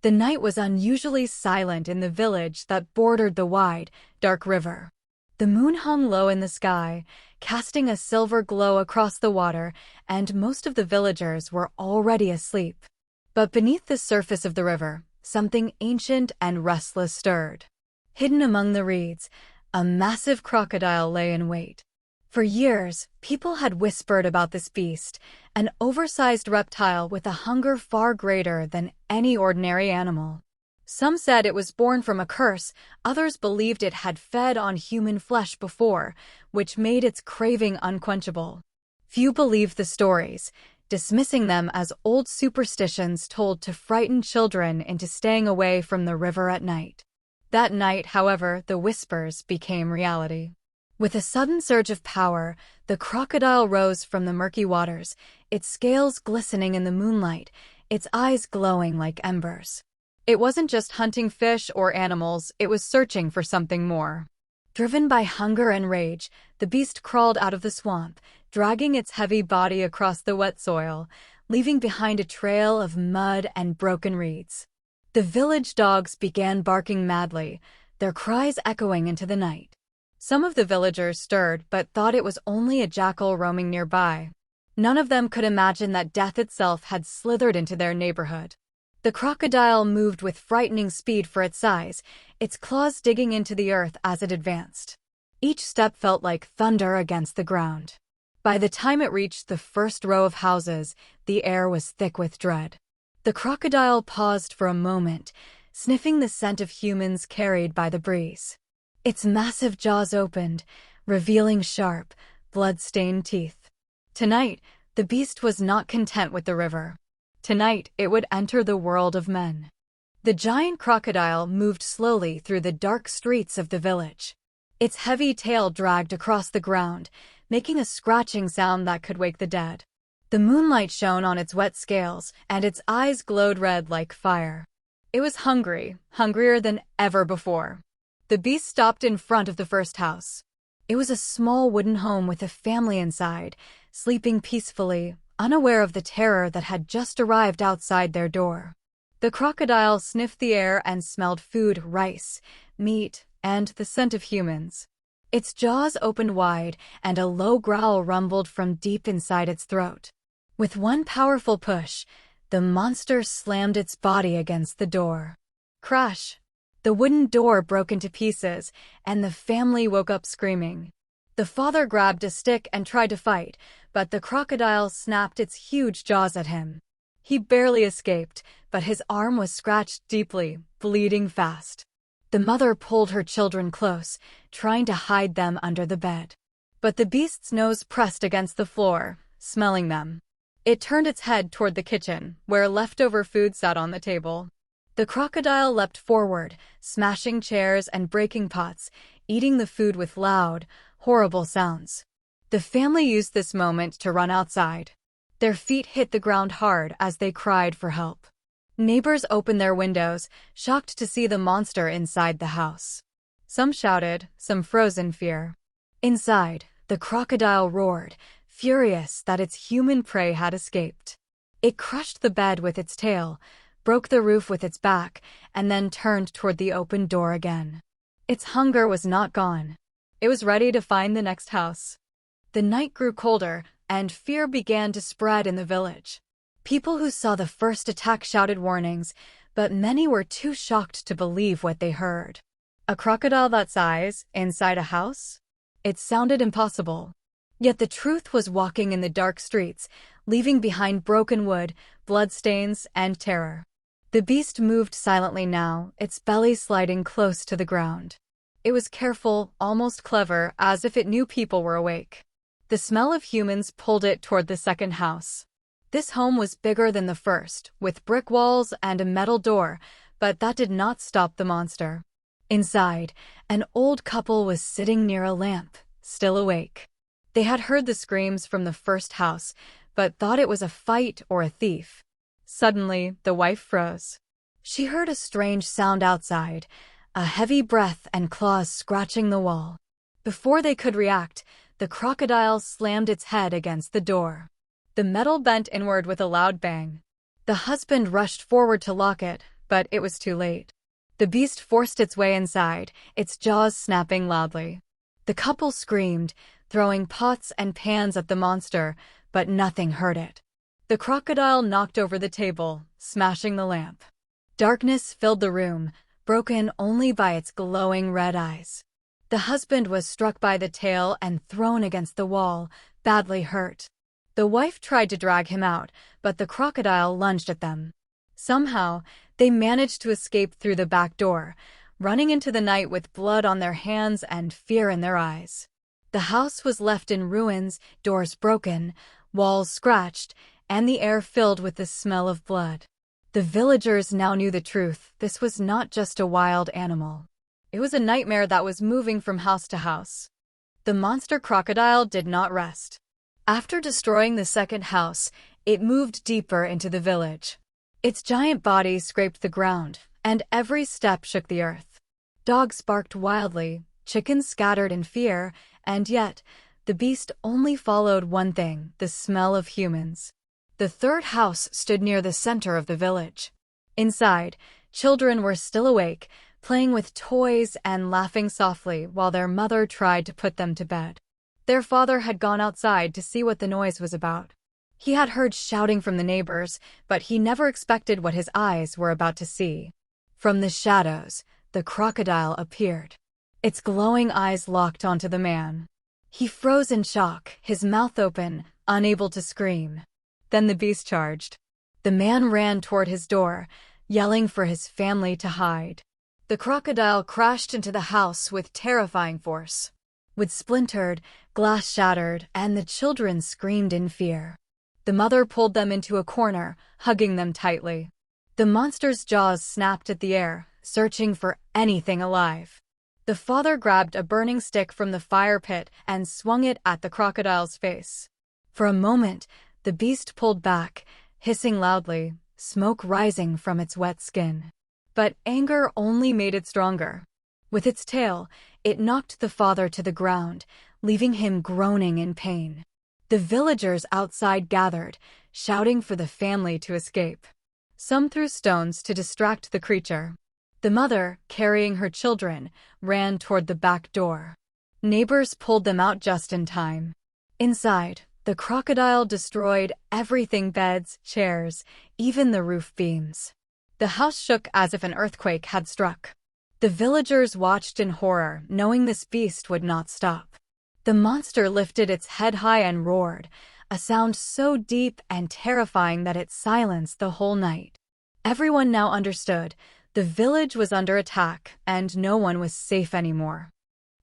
The night was unusually silent in the village that bordered the wide, dark river. The moon hung low in the sky, casting a silver glow across the water, and most of the villagers were already asleep. But beneath the surface of the river, something ancient and restless stirred. Hidden among the reeds, a massive crocodile lay in wait. For years, people had whispered about this beast, an oversized reptile with a hunger far greater than any ordinary animal. Some said it was born from a curse, others believed it had fed on human flesh before, which made its craving unquenchable. Few believed the stories, dismissing them as old superstitions told to frighten children into staying away from the river at night. That night, however, the whispers became reality. With a sudden surge of power, the crocodile rose from the murky waters, its scales glistening in the moonlight, its eyes glowing like embers. It wasn't just hunting fish or animals, it was searching for something more. Driven by hunger and rage, the beast crawled out of the swamp, dragging its heavy body across the wet soil, leaving behind a trail of mud and broken reeds. The village dogs began barking madly, their cries echoing into the night. Some of the villagers stirred but thought it was only a jackal roaming nearby. None of them could imagine that death itself had slithered into their neighborhood. The crocodile moved with frightening speed for its size, its claws digging into the earth as it advanced. Each step felt like thunder against the ground. By the time it reached the first row of houses, the air was thick with dread. The crocodile paused for a moment, sniffing the scent of humans carried by the breeze. Its massive jaws opened, revealing sharp, blood-stained teeth. Tonight, the beast was not content with the river. Tonight, it would enter the world of men. The giant crocodile moved slowly through the dark streets of the village. Its heavy tail dragged across the ground, making a scratching sound that could wake the dead. The moonlight shone on its wet scales, and its eyes glowed red like fire. It was hungry, hungrier than ever before. The beast stopped in front of the first house. It was a small wooden home with a family inside, sleeping peacefully, unaware of the terror that had just arrived outside their door. The crocodile sniffed the air and smelled food, rice, meat, and the scent of humans. Its jaws opened wide, and a low growl rumbled from deep inside its throat. With one powerful push, the monster slammed its body against the door. Crash! The wooden door broke into pieces, and the family woke up screaming. The father grabbed a stick and tried to fight, but the crocodile snapped its huge jaws at him. He barely escaped, but his arm was scratched deeply, bleeding fast. The mother pulled her children close, trying to hide them under the bed. But the beast's nose pressed against the floor, smelling them. It turned its head toward the kitchen, where leftover food sat on the table. The crocodile leapt forward, smashing chairs and breaking pots, eating the food with loud, horrible sounds. The family used this moment to run outside. Their feet hit the ground hard as they cried for help. Neighbors opened their windows, shocked to see the monster inside the house. Some shouted, some froze in fear. Inside, the crocodile roared, furious that its human prey had escaped. It crushed the bed with its tail, broke the roof with its back, and then turned toward the open door again. Its hunger was not gone. It was ready to find the next house. The night grew colder, and fear began to spread in the village. People who saw the first attack shouted warnings, but many were too shocked to believe what they heard. A crocodile that size, inside a house? It sounded impossible. Yet the truth was walking in the dark streets, leaving behind broken wood, bloodstains, and terror. The beast moved silently now, its belly sliding close to the ground. It was careful, almost clever, as if it knew people were awake. The smell of humans pulled it toward the second house. This home was bigger than the first, with brick walls and a metal door, but that did not stop the monster. Inside, an old couple was sitting near a lamp, still awake. They had heard the screams from the first house, but thought it was a fight or a thief. Suddenly, the wife froze. She heard a strange sound outside, a heavy breath and claws scratching the wall. Before they could react, the crocodile slammed its head against the door. The metal bent inward with a loud bang. The husband rushed forward to lock it, but it was too late. The beast forced its way inside, its jaws snapping loudly. The couple screamed, throwing pots and pans at the monster, but nothing hurt it. The crocodile knocked over the table, smashing the lamp. Darkness filled the room, broken only by its glowing red eyes. The husband was struck by the tail and thrown against the wall, badly hurt. The wife tried to drag him out, but the crocodile lunged at them. Somehow, they managed to escape through the back door, running into the night with blood on their hands and fear in their eyes. The house was left in ruins, doors broken, walls scratched, and the air filled with the smell of blood. The villagers now knew the truth. This was not just a wild animal. It was a nightmare that was moving from house to house. The monster crocodile did not rest. After destroying the second house, it moved deeper into the village. Its giant body scraped the ground, and every step shook the earth. Dogs barked wildly, chickens scattered in fear, and yet, the beast only followed one thing: the smell of humans. The third house stood near the center of the village. Inside, children were still awake, playing with toys and laughing softly while their mother tried to put them to bed. Their father had gone outside to see what the noise was about. He had heard shouting from the neighbors, but he never expected what his eyes were about to see. From the shadows, the crocodile appeared. Its glowing eyes locked onto the man. He froze in shock, his mouth open, unable to scream. Then the beast charged. The man ran toward his door, yelling for his family to hide. The crocodile crashed into the house with terrifying force. Wood splintered, glass shattered, and the children screamed in fear. The mother pulled them into a corner, hugging them tightly. The monster's jaws snapped at the air, searching for anything alive. The father grabbed a burning stick from the fire pit and swung it at the crocodile's face. For a moment, the beast pulled back, hissing loudly, smoke rising from its wet skin. But anger only made it stronger. With its tail, it knocked the father to the ground, leaving him groaning in pain. The villagers outside gathered, shouting for the family to escape. Some threw stones to distract the creature. The mother, carrying her children, ran toward the back door. Neighbors pulled them out just in time. Inside, the crocodile destroyed everything: beds, chairs, even the roof beams. The house shook as if an earthquake had struck. The villagers watched in horror, knowing this beast would not stop. The monster lifted its head high and roared, a sound so deep and terrifying that it silenced the whole night. Everyone now understood. The village was under attack, and no one was safe anymore.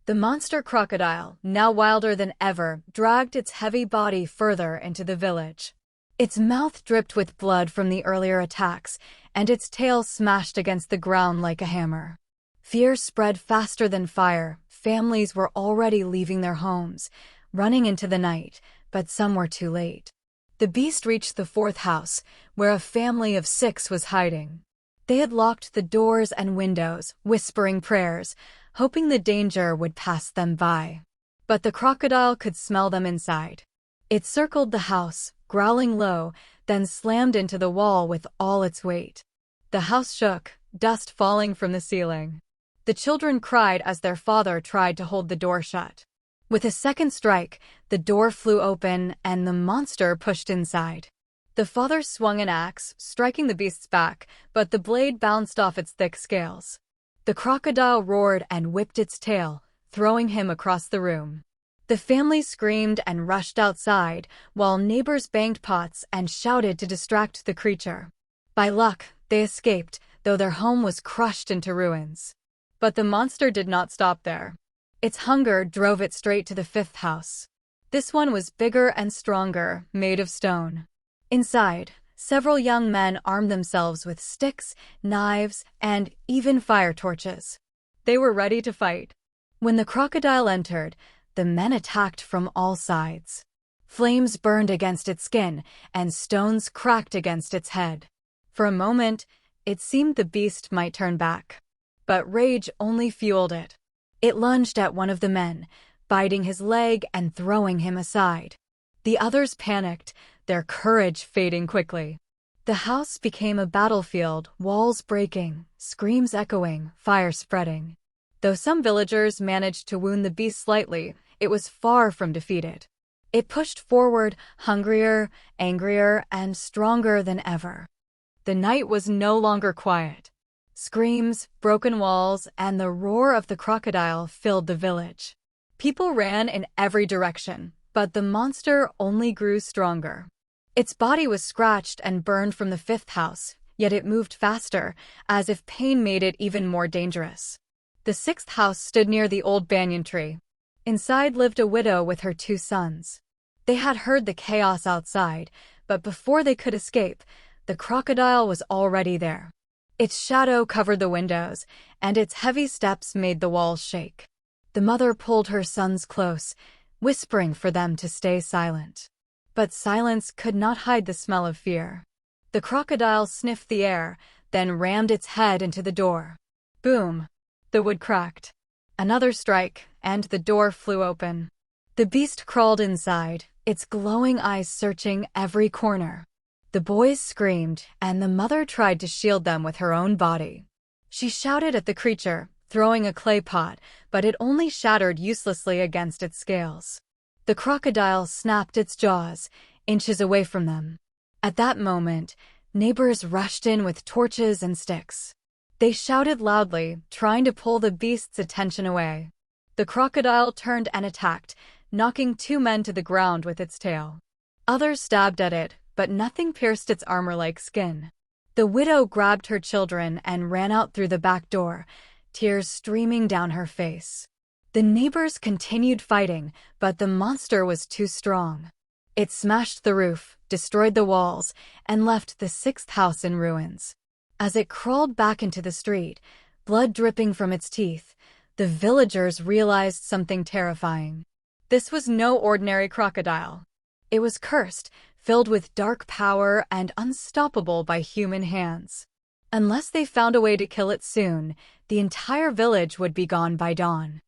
The monster crocodile, now wilder than ever, dragged its heavy body further into the village. Its mouth dripped with blood from the earlier attacks, and its tail smashed against the ground like a hammer. Fear spread faster than fire. Families were already leaving their homes, running into the night, but some were too late. The beast reached the fourth house, where a family of 6 was hiding. They had locked the doors and windows, whispering prayers, hoping the danger would pass them by. But the crocodile could smell them inside. It circled the house, growling low, then slammed into the wall with all its weight. The house shook, dust falling from the ceiling. The children cried as their father tried to hold the door shut. With a second strike, the door flew open and the monster pushed inside. The father swung an axe, striking the beast's back, but the blade bounced off its thick scales. The crocodile roared and whipped its tail, throwing him across the room. The family screamed and rushed outside, while neighbors banged pots and shouted to distract the creature. By luck, they escaped, though their home was crushed into ruins. But the monster did not stop there. Its hunger drove it straight to the 5th house. This one was bigger and stronger, made of stone. Inside, several young men armed themselves with sticks, knives, and even fire torches. They were ready to fight. When the crocodile entered, the men attacked from all sides. Flames burned against its skin, and stones cracked against its head. For a moment, it seemed the beast might turn back. But rage only fueled it. It lunged at one of the men, biting his leg and throwing him aside. The others panicked, their courage fading quickly. The house became a battlefield, walls breaking, screams echoing, fire spreading. Though some villagers managed to wound the beast slightly, it was far from defeated. It pushed forward, hungrier, angrier, and stronger than ever. The night was no longer quiet. Screams, broken walls, and the roar of the crocodile filled the village. People ran in every direction, but the monster only grew stronger. Its body was scratched and burned from the fifth house, yet it moved faster, as if pain made it even more dangerous. The sixth house stood near the old banyan tree. Inside lived a widow with her 2 sons. They had heard the chaos outside, but before they could escape, the crocodile was already there. Its shadow covered the windows, and its heavy steps made the walls shake. The mother pulled her sons close, whispering for them to stay silent. But silence could not hide the smell of fear. The crocodile sniffed the air, then rammed its head into the door. Boom! The wood cracked. Another strike, and the door flew open. The beast crawled inside, its glowing eyes searching every corner. The boys screamed, and the mother tried to shield them with her own body. She shouted at the creature, throwing a clay pot, but it only shattered uselessly against its scales. The crocodile snapped its jaws, inches away from them. At that moment, neighbors rushed in with torches and sticks. They shouted loudly, trying to pull the beast's attention away. The crocodile turned and attacked, knocking 2 men to the ground with its tail. Others stabbed at it, but nothing pierced its armor-like skin. The widow grabbed her children and ran out through the back door, tears streaming down her face. The neighbors continued fighting, but the monster was too strong. It smashed the roof, destroyed the walls, and left the 6th house in ruins. As it crawled back into the street, blood dripping from its teeth, the villagers realized something terrifying. This was no ordinary crocodile. It was cursed, filled with dark power and unstoppable by human hands. Unless they found a way to kill it soon, the entire village would be gone by dawn.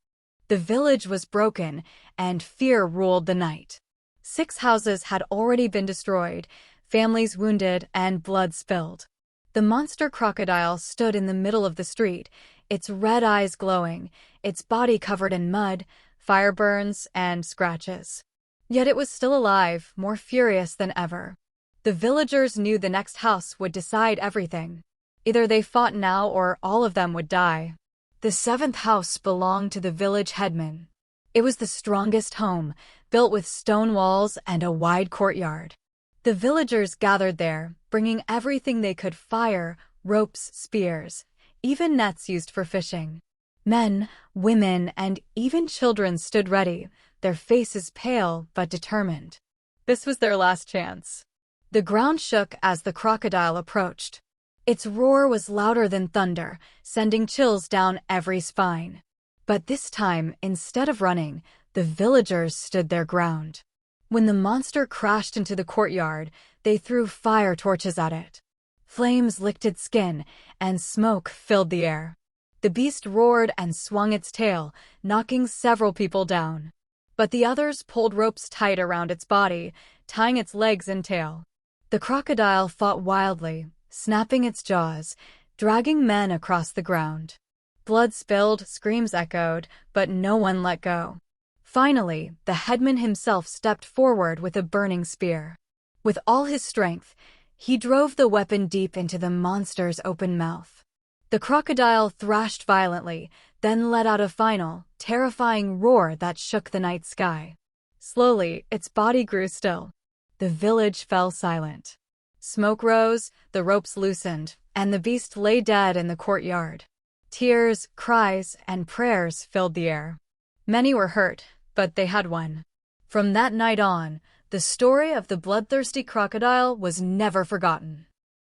The village was broken, and fear ruled the night. 6 houses had already been destroyed, families wounded, and blood spilled. The monster crocodile stood in the middle of the street, its red eyes glowing, its body covered in mud, fire burns, and scratches. Yet it was still alive, more furious than ever. The villagers knew the next house would decide everything. Either they fought now or all of them would die. The 7th house belonged to the village headman. It was the strongest home, built with stone walls and a wide courtyard. The villagers gathered there, bringing everything they could: fire, ropes, spears, even nets used for fishing. Men, women, and even children stood ready, their faces pale but determined. This was their last chance. The ground shook as the crocodile approached. Its roar was louder than thunder, sending chills down every spine. But this time, instead of running, the villagers stood their ground. When the monster crashed into the courtyard, they threw fire torches at it. Flames licked its skin, and smoke filled the air. The beast roared and swung its tail, knocking several people down. But the others pulled ropes tight around its body, tying its legs and tail. The crocodile fought wildly, snapping its jaws, dragging men across the ground. Blood spilled, screams echoed, but no one let go. Finally, the headman himself stepped forward with a burning spear. With all his strength, he drove the weapon deep into the monster's open mouth. The crocodile thrashed violently, then let out a final, terrifying roar that shook the night sky. Slowly, its body grew still. The village fell silent. Smoke rose, the ropes loosened, and the beast lay dead in the courtyard. Tears, cries, and prayers filled the air. Many were hurt, but they had won. From that night on, the story of the bloodthirsty crocodile was never forgotten.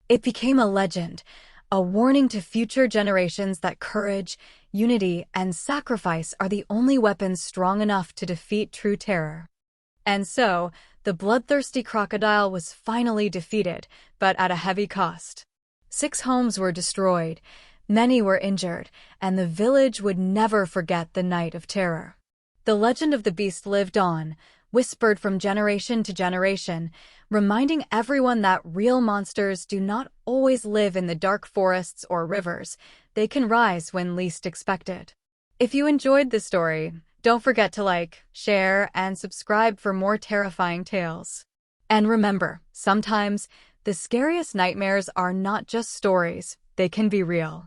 It became a legend, a warning to future generations that courage, unity, and sacrifice are the only weapons strong enough to defeat true terror. And so, the bloodthirsty crocodile was finally defeated, but at a heavy cost. 6 homes were destroyed, many were injured, and the village would never forget the night of terror. The legend of the beast lived on, whispered from generation to generation, reminding everyone that real monsters do not always live in the dark forests or rivers. They can rise when least expected. If you enjoyed this story, don't forget to like, share, and subscribe for more terrifying tales. And remember, sometimes the scariest nightmares are not just stories, they can be real.